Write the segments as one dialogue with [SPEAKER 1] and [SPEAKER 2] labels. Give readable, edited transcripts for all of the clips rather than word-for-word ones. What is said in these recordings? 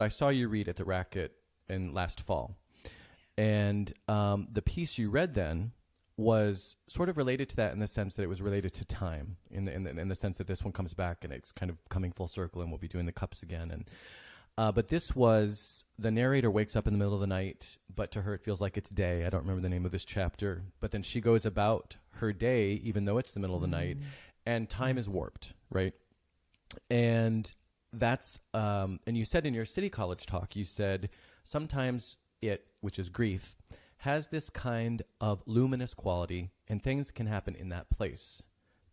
[SPEAKER 1] I saw you read at the Racket in last fall, and the piece you read then was sort of related to that in the sense that it was related to time, in the sense that this one comes back and it's kind of coming full circle, and we'll be doing the cups again. And but this was, the narrator wakes up in the middle of the night, but to her it feels like it's day. I don't remember the name of this chapter, but then she goes about her day, even though it's the middle of the night, and time is warped, right? And that's, and you said in your City College talk, you said sometimes it, which is grief, has this kind of luminous quality, and things can happen in that place.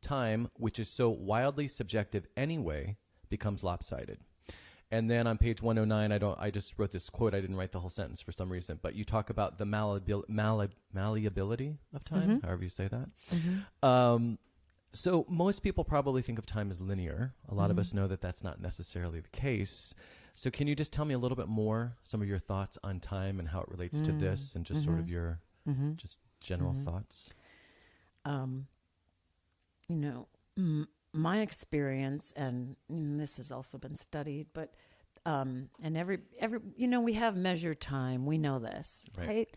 [SPEAKER 1] Time, which is so wildly subjective anyway, becomes lopsided. And then on page 109, I just wrote this quote. I didn't write the whole sentence for some reason, but you talk about the malleability of time, however you say that. So most people probably think of time as linear. A lot of us know that that's not necessarily the case. So can you just tell me a little bit more, some of your thoughts on time and how it relates to this, and just sort of your just general thoughts?
[SPEAKER 2] You know, my experience, and this has also been studied, but and every we have measured time. We know this, right?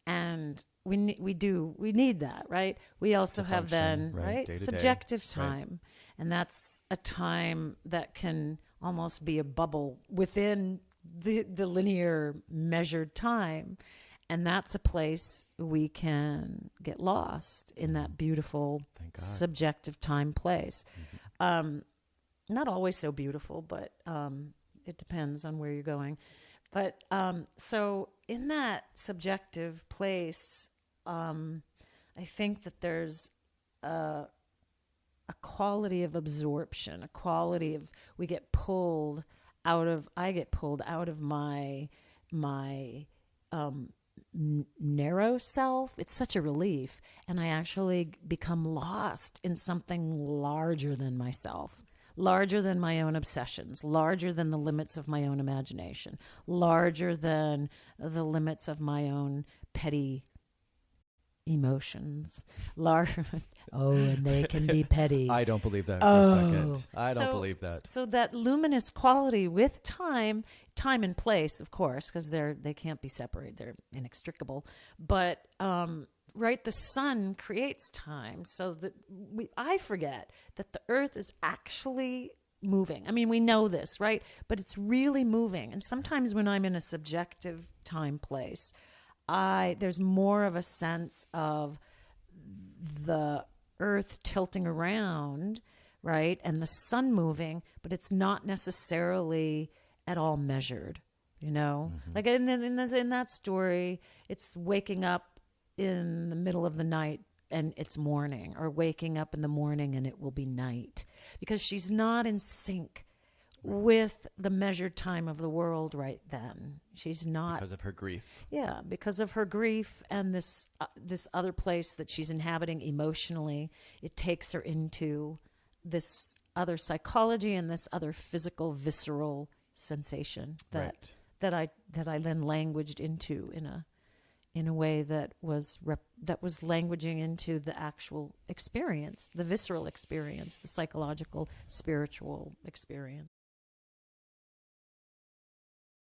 [SPEAKER 2] And we need that, right? We also have then, right, subjective time, and that's a time that can almost be a bubble within the linear measured time, and that's a place we can get lost in that beautiful subjective time place. Not always so beautiful, but it depends on where you're going. But so in that subjective place, I think that there's a quality of absorption, a quality of I get pulled out of my narrow self. It's such a relief, and I actually become lost in something larger than myself, larger than my own obsessions, larger than the limits of my own imagination, larger than the limits of my own petty emotions. And they can be petty.
[SPEAKER 1] I don't believe that for a second. I don't believe that.
[SPEAKER 2] So that luminous quality with time and place, of course, because they can't be separated. They're inextricable. But right, the sun creates time, so that I forget that the earth is actually moving. I mean, we know this, right? But it's really moving. And sometimes when I'm in a subjective time place, there's more of a sense of the earth tilting around, right? And the sun moving, but it's not necessarily at all measured, you know? Like in that story, it's waking up in the middle of the night and it's morning, or waking up in the morning and it will be night, because she's not in sync with the measured time of the world right then. She's not,
[SPEAKER 1] because of her grief.
[SPEAKER 2] Yeah, because of her grief and this other place that she's inhabiting emotionally. It takes her into this other psychology and this other physical, visceral sensation that I then languaged into in a way that was languaging into the actual experience, the visceral experience, the psychological, spiritual experience.